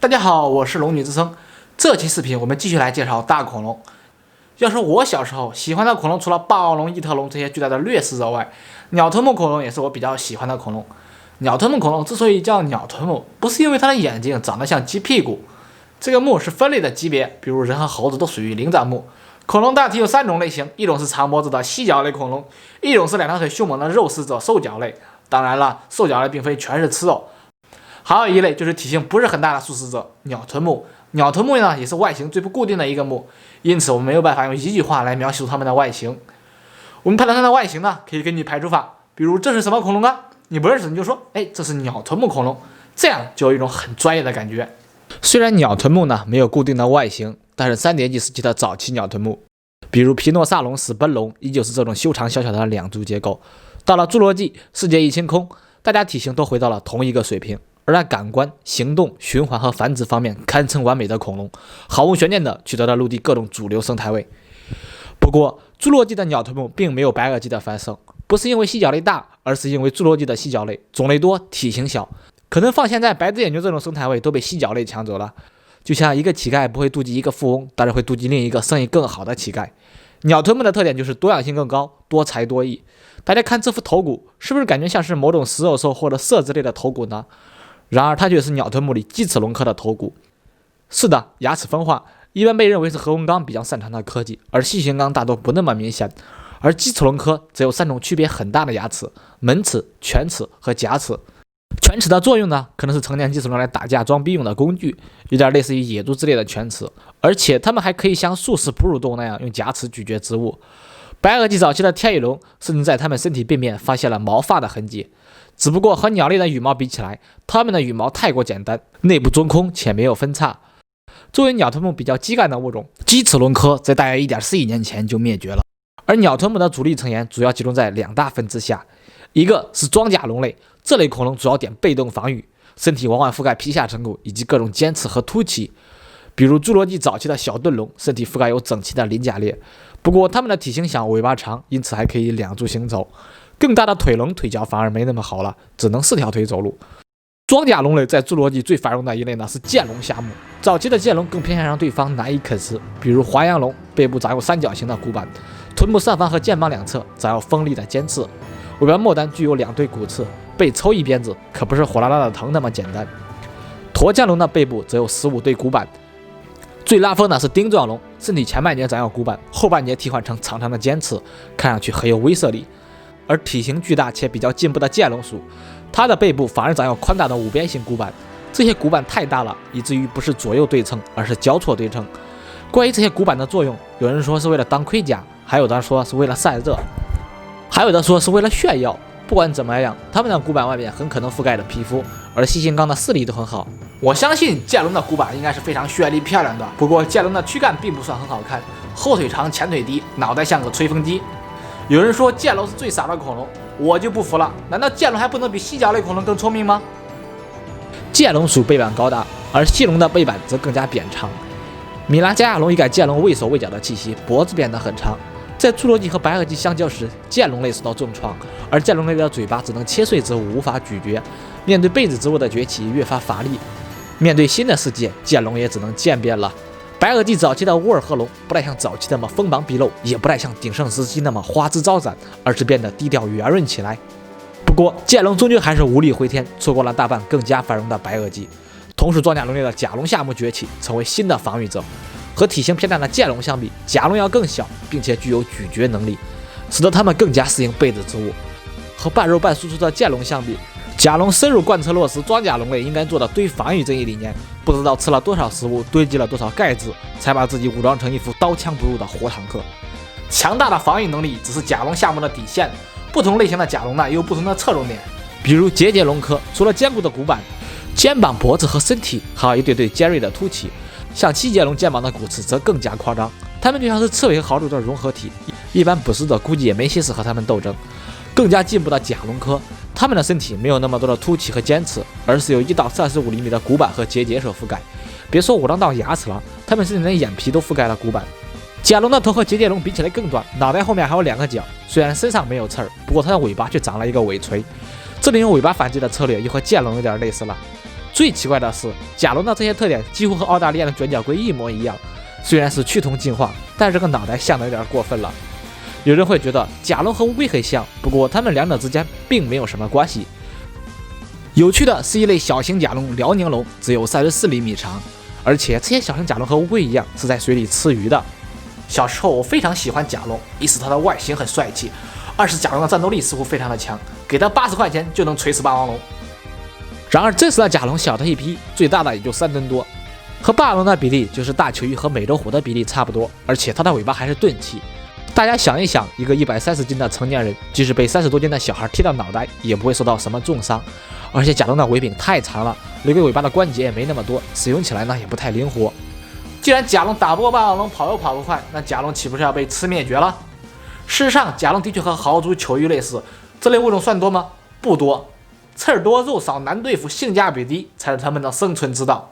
大家好，我是龙女之声。这期视频我们继续来介绍大恐龙。要说我小时候喜欢的恐龙，除了霸王龙、异特龙这些巨大的掠食者外，鸟臀目恐龙也是我比较喜欢的恐龙。鸟臀目恐龙之所以叫鸟臀目，不是因为它的眼睛长得像鸡屁股，这个目是分类的级别，比如人和猴子都属于灵长目。恐龙大体有3种类型，一种是长脖子的犀角类恐龙，一种是2条腿凶猛的肉食者兽脚类。当然了，兽脚类并非全是吃肉。还有一类就是体型不是很大的素食者，鸟臀目。鸟臀目呢，也是外形最不固定的一个目，因此我们没有办法用一句话来描述它们的外形。我们判断它的外形呢，可以根据排除法，比如这是什么恐龙啊？你不认识你就说，这是鸟臀目恐龙，这样就有一种很专业的感觉。虽然鸟臀目呢没有固定的外形，但是3叠纪时期的早期鸟臀目，比如匹诺萨龙、史奔龙，依旧是这种修长小小的2足结构。到了侏罗纪，世界一清空，大家体型都回到了同一个水平，而在感官、行动、循环和繁殖方面堪称完美的恐龙，毫无悬念地取得了陆地各种主流生态位。不过，侏罗纪的鸟臀目并没有白垩纪的繁盛，不是因为犀角类大，而是因为侏罗纪的犀角类种类多、体型小，可能放现在白质眼牛这种生态位都被犀角类抢走了。就像一个乞丐不会妒忌一个富翁，但是会妒忌另一个生意更好的乞丐。鸟臀目的特点就是多样性更高，多才多艺。大家看这副头骨，是不是感觉像是某种食肉兽或者麝之类的头骨呢？然而它却是鸟臀目里鸡齿龙科的头骨。是的，牙齿分化一般被认为是核纹纲比较擅长的科技，而细形纲大多不那么明显。而鸡齿龙科则有3种区别很大的牙齿：门齿、犬齿和甲齿。犬齿的作用呢，可能是成年鸡齿龙来打架装逼用的工具，有点类似于野猪之类的犬齿，而且它们还可以像树食哺乳动物那样用甲齿咀嚼植物。白垩纪早期的天羽龙甚至在它们身体背面发现了毛发的痕迹，只不过和鸟类的羽毛比起来，它们的羽毛太过简单，内部中空且没有分叉。作为鸟臀目比较基干的物种，鸡齿龙科在大约1.4亿年前就灭绝了。而鸟臀目的主力成员主要集中在2大分支下，一个是装甲龙类，这类恐龙主要点被动防御，身体往往覆盖皮下成骨以及各种尖刺和凸起，比如侏罗纪早期的小盾龙，身体覆盖有整齐的鳞甲裂。不过它们的体型小，尾巴长，因此还可以2足行走。更大的腿龙腿脚反而没那么好了，只能4条腿走路。装甲龙类在侏罗纪最繁荣的一类呢是剑龙下目，早期的剑龙更偏向让对方难以啃食，比如华阳龙，背部长有3角形的骨板，臀部上方和肩膀两侧长有锋利的尖刺，尾巴末端具有2对骨刺，被抽一鞭子可不是火辣辣的疼那么简单。驼江龙的背部则有15对骨板。最拉风的是丁状龙，身体前半截长有骨板，后半截替换成长长的尖刺，看上去很有威慑力。而体型巨大且比较进步的剑龙属，它的背部反而长有宽大的5边形骨板，这些骨板太大了，以至于不是左右对称，而是交错对称。关于这些骨板的作用，有人说是为了当盔甲，还有的说是为了散热，还有的说是为了炫耀。不管怎么样，它们的骨板外面很可能覆盖着皮肤，而细形纲的视力都很好。我相信剑龙的骨板应该是非常绚丽漂亮的，不过剑龙的躯干并不算很好看，后腿长前腿低，脑袋像个吹风机。有人说剑龙是最傻的恐龙，我就不服了，难道剑龙还不能比犀角类恐龙更聪明吗？剑龙属背板高大，而犀龙的背板则更加扁长。米拉加亚龙一改剑龙畏手畏脚的气息，脖子变得很长。在侏罗纪和白垩纪相交时，剑龙类受到重创，而剑龙类的嘴巴只能切碎植物，无法咀嚼。面对被子植物的崛起，越发乏力。面对新的世界，剑龙也只能渐变了。白垩纪早期的乌尔赫龙不太像早期那么锋芒毕露，也不太像鼎盛时期那么花枝招展，而是变得低调圆润起来。不过，剑龙终究还是无力回天，错过了大半更加繁荣的白垩纪。同时，装甲龙类的甲龙下目崛起，成为新的防御者。和体型偏大的剑龙相比，甲龙要更小，并且具有咀嚼能力，使得它们更加适应被子植物。和半肉半输出的剑龙相比，甲龙深入贯彻落实装甲龙类应该做的堆防御这一理念，不知道吃了多少食物，堆积了多少钙质，才把自己武装成一副刀枪不入的活坦克。强大的防御能力只是甲龙下目的底线，不同类型的甲龙呢也有不同的侧重点。比如节节龙科，除了坚固的骨板，肩膀、脖子和身体还有一对对尖锐的凸起。像七节龙肩膀的骨刺则更加夸张，它们就像是刺猬和豪猪的融合体，一般捕食者估计也没心思和它们斗争。更加进步的甲龙科，它们的身体没有那么多的凸起和尖刺，而是由1到35厘米的骨板和结节所覆盖。别说武装到牙齿了，它们甚至连眼皮都覆盖了骨板。甲龙的头和节节龙比起来更短，脑袋后面还有2个角，虽然身上没有刺儿，不过它的尾巴却长了一个尾锤。这里用尾巴反击的策略又和剑龙有点类似了。最奇怪的是，甲龙的这些特点几乎和澳大利亚的卷角龟一模一样，虽然是趋同进化，但这个脑袋像的有点过分了。有人会觉得甲龙和乌龟很像，不过它们两者之间并没有什么关系。有趣的是，一类小型甲龙辽宁龙只有34厘米长，而且这些小型甲龙和乌龟一样是在水里吃鱼的。小时候我非常喜欢甲龙，一是它的外形很帅气，二是甲龙的战斗力似乎非常的强，给它80块钱就能锤死霸王龙。然而真实的甲龙小的一批，最大的也就3吨多，和霸王龙的比例就是大球鱼和美洲虎的比例差不多，而且它的尾巴还是钝器。大家想一想，一个130斤的成年人，即使被30多斤的小孩踢到脑袋，也不会受到什么重伤。而且甲龙的尾柄太长了，留给尾巴的关节也没那么多，使用起来呢也不太灵活。既然甲龙打不过霸王龙，跑又跑不快，那甲龙岂不是要被吃灭绝了？事实上，甲龙的确和豪猪、球鱼类似，这类物种算多吗？不多，刺儿多、肉少、难对付、性价比低，才是它们的生存之道。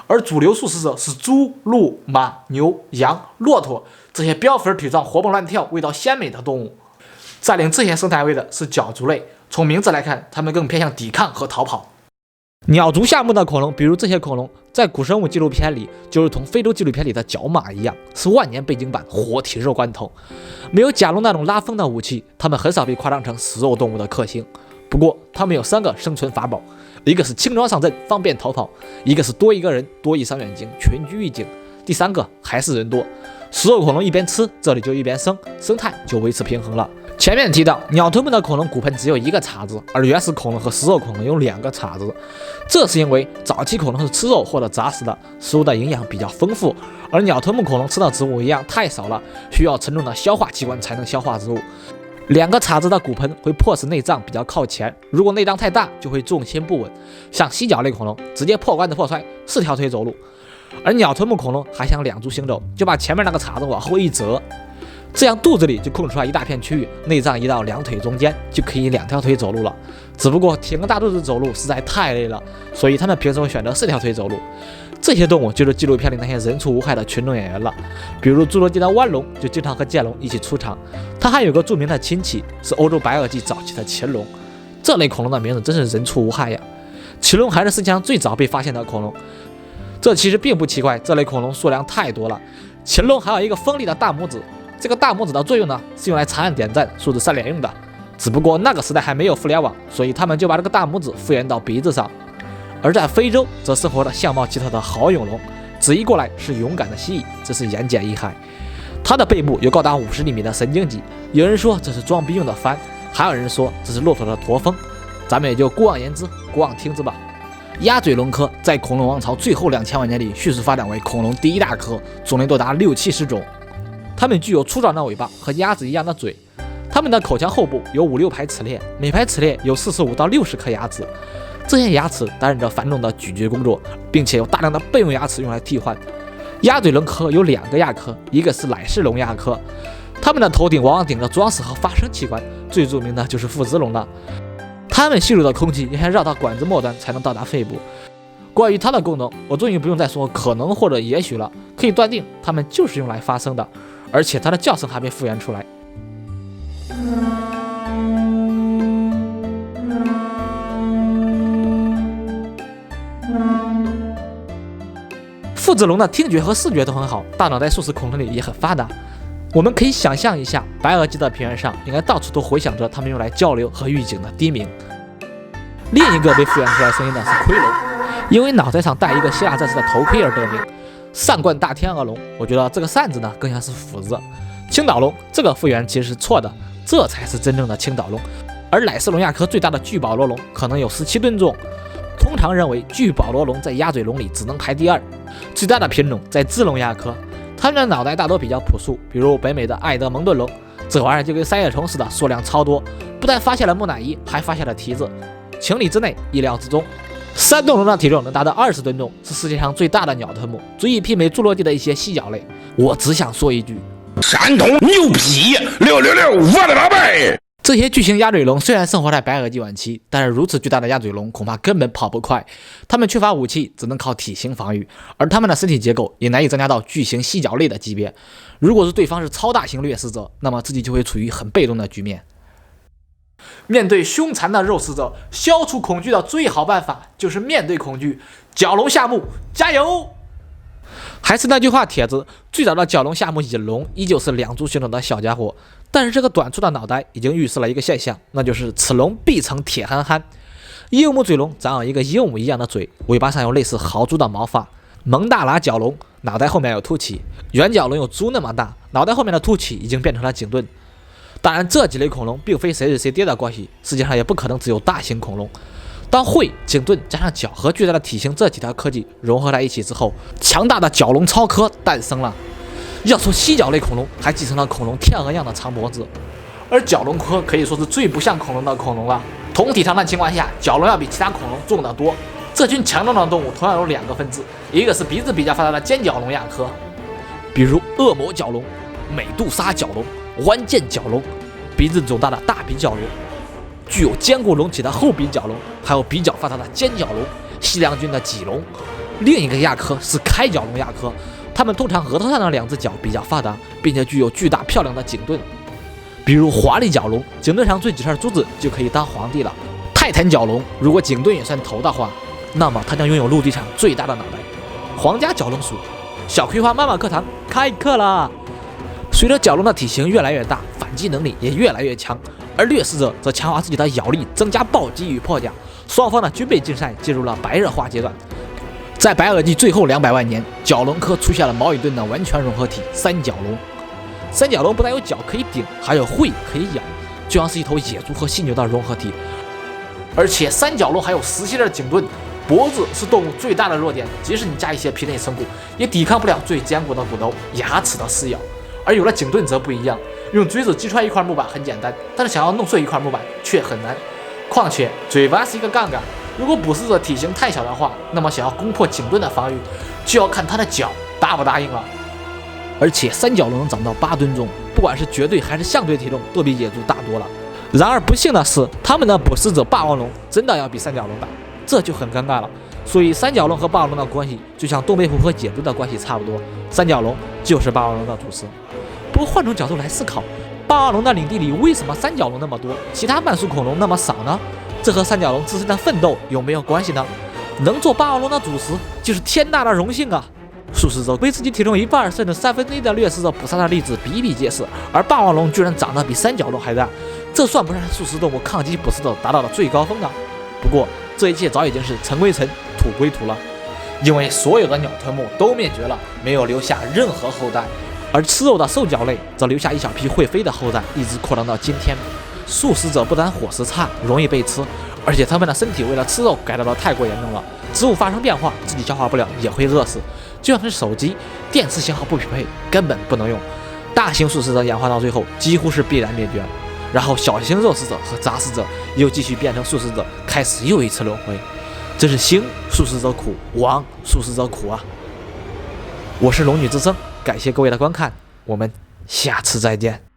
而主流素食者是猪、鹿、马、牛、羊、骆驼这些膘肥体壮、活蹦乱跳、味道鲜美的动物。占领这些生态位的是角足类，从名字来看，它们更偏向抵抗和逃跑。鸟足下目的恐龙，比如这些恐龙，在古生物纪录片里就如同非洲纪录片里的角马一样，是万年背景板、活体肉罐头。没有甲龙那种拉风的武器，它们很少被夸张成食肉动物的克星。不过，它们有3个生存法宝，一个是轻装上阵，方便逃跑；一个是多一个人，多一双眼睛，群居一景；第3个还是人多。食肉恐龙一边吃，这里就一边生，生态就维持平衡了。前面提到，鸟臀目的恐龙骨盆只有1个叉子，而原始恐龙和食肉恐龙有2个叉子。这是因为早期恐龙是吃肉或者杂食的，食物的营养比较丰富，而鸟臀目恐龙吃的植物营养太少了，需要沉重的消化器官才能消化植物。2个叉子的骨盆会迫使内脏比较靠前，如果内脏太大，就会重心不稳。像犀角类恐龙直接破罐子破摔，4条腿走路，而鸟臀目恐龙还想2足行走，就把前面那个叉子往后一折，这样肚子里就空出来一大片区域，内脏移到2腿中间，就可以2条腿走路了。只不过挺个大肚子走路实在太累了，所以他们平时会选择4条腿走路。这些动物就是纪录片里那些人畜无害的群众演员了，比如侏罗纪的弯龙就经常和剑龙一起出场。它还有个著名的亲戚，是欧洲白垩纪早期的禽龙。这类恐龙的名字真是人畜无害呀！禽龙还是世界上最早被发现的恐龙，这其实并不奇怪，这类恐龙数量太多了。禽龙还有一个锋利的大拇指，这个大拇指的作用呢，是用来查案点赞、数字3连用的。只不过那个时代还没有互联网，所以他们就把这个大拇指复原到鼻子上。而在非洲则生活着相貌奇特的豪勇龙，直译过来是勇敢的蜥蜴，这是言简意赅。它的背部有高达50厘米的神经棘，有人说这是装逼用的帆，还有人说这是骆驼的驼峰，咱们也就姑妄言之，姑妄听之吧。鸭嘴龙科在恐龙王朝最后2000万年里迅速发展为恐龙第1大科，种类多达60-70种。它们具有粗壮的尾巴和鸭子一样的嘴，它们的口腔后部有5-6排齿列，每排齿列有45到60颗牙齿。这些牙齿担任着繁重的咀嚼工作，并且有大量的备用牙齿用来替换。鸭嘴龙科有2个亚科，一个是乃氏龙亚科，它们的头顶往往顶着装饰和发声器官，最著名的就是腹直龙了。它们吸入的空气要先绕到管子末端才能到达肺部。关于它的功能，我终于不用再说可能或者也许了，可以断定它们就是用来发声的，而且它的叫声还被复原出来。腹直龙的听觉和视觉都很好，大脑在树食恐龙里也很发达。我们可以想象一下，白垩纪的平原上应该到处都回响着它们用来交流和预警的低鸣。另一个被复原出来声音的是盔龙，因为脑袋上戴一个希腊战士的头盔而得名。扇冠大天鹅龙，我觉得这个扇字呢更像是斧子。青岛龙这个复原其实是错的，这才是真正的青岛龙。而乃氏龙亚科最大的巨保罗龙可能有17吨重。通常认为巨保罗龙在鸭嘴龙里只能排第2，最大的品种在智龙亚科，它们的脑袋大多比较朴素，比如北美的爱德蒙顿龙，这玩意儿就跟三叶虫似的，数量超多，不但发现了木乃伊，还发现了蹄子，情理之内，意料之中。山洞龙的体重能达到20吨重，是世界上最大的鸟臀目，足以媲美侏罗纪的一些犀角类。我只想说一句：山东牛皮666，我的宝贝！这些巨型鸭嘴龙虽然生活在白垩纪晚期，但是如此巨大的鸭嘴龙恐怕根本跑不快，它们缺乏武器，只能靠体型防御，而它们的身体结构也难以增加到巨型犀角类的级别。如果是对方是超大型掠食者，那么自己就会处于很被动的局面。面对凶残的肉食者，消除恐惧的最好办法就是面对恐惧。角龙夏目，加油！还是那句话，帖子最早的角龙夏目引龙依旧是两足血统的小家伙，但是这个短促的脑袋已经预示了一个现象，那就是此龙必成铁憨憨。柚木嘴龙长有一个柚木一样的嘴，尾巴上有类似豪猪的毛发。蒙大拿角龙脑袋后面有凸起，圆角龙有猪那么大，脑袋后面的凸起已经变成了颈盾。当然，这几类恐龙并非谁是谁爹的关系，世界上也不可能只有大型恐龙。当喙、颈盾加上角和巨大的体型这几条科技融合在一起之后，强大的角龙超科诞生了。要说犀角类恐龙还继承了恐龙天鹅样的长脖子，而角龙科可以说是最不像恐龙的恐龙了。同体长的情况下，角龙要比其他恐龙重得多。这群强壮的动物同样有两个分支，一个是鼻子比较发达的尖角龙亚科，比如恶魔角龙、美杜莎角龙、弯剑角龙，鼻子肿大的大鼻角龙，具有坚固隆起的后鼻角龙，还有比较发达的尖角龙、西凉菌的脊龙。另一个亚科是开角龙亚科，它们通常额头上的两只角比较发达，并且具有巨大漂亮的颈盾，比如华丽角龙，颈盾上缀几串珠子就可以当皇帝了。泰坦角龙如果颈盾也算头的话，那么它将拥有陆地上最大的脑袋。皇家角龙属，小葵花妈妈课堂开课啦！随着角龙的体型越来越大，反击能力也越来越强，而掠食者则强化自己的咬力，增加暴击与破甲。双方的军备竞赛进入了白热化阶段。在白垩纪最后200万年，角龙科出现了矛与盾的完全融合体三角龙。三角龙不但有角可以顶，还有喙可以咬，就像是一头野猪和犀牛的融合体。而且三角龙还有实心的颈盾。脖子是动物最大的弱点，即使你加一些皮内生骨，也抵抗不了最坚固的骨头——牙齿的撕咬。而有了颈盾则不一样，用锥子击穿一块木板很简单，但是想要弄碎一块木板却很难。况且嘴巴是一个杠杆，如果捕食者体型太小的话，那么想要攻破颈盾的防御，就要看它的脚答不答应了。而且三角龙能长到8吨重，不管是绝对还是相对体重，都比野猪大多了。然而不幸的是，他们的捕食者霸王龙真的要比三角龙大。这就很尴尬了，所以三角龙和霸王龙的关系就像东北虎和野猪的关系差不多，三角龙就是霸王龙的主食。不过换种角度来思考，霸王龙的领地里为什么三角龙那么多，其他慢速恐龙那么少呢？这和三角龙自身的奋斗有没有关系呢？能做霸王龙的主食就是天大的荣幸啊！素食者被自己体重1半甚至1/3的掠食者捕杀的例子比比皆是，而霸王龙居然长得比三角龙还大，这算不上素食动物抗击捕食者达到了最高峰啊！不过这一切早已经是尘归尘，土归土了，因为所有的鸟臀目都灭绝了，没有留下任何后代，而吃肉的兽脚类则留下一小批会飞的后代，一直扩张到今天。素食者不但伙食差，容易被吃，而且他们的身体为了吃肉改造的太过严重了，植物发生变化，自己消化不了也会饿死。就像是手机，电池型号不匹配，根本不能用。大型素食者演化到最后，几乎是必然灭绝。然后小型肉食者和杂食者又继续变成素食者，开始又一次轮回。真是兴素食者苦，亡素食者苦啊！我是龙女之声，感谢各位的观看，我们下次再见。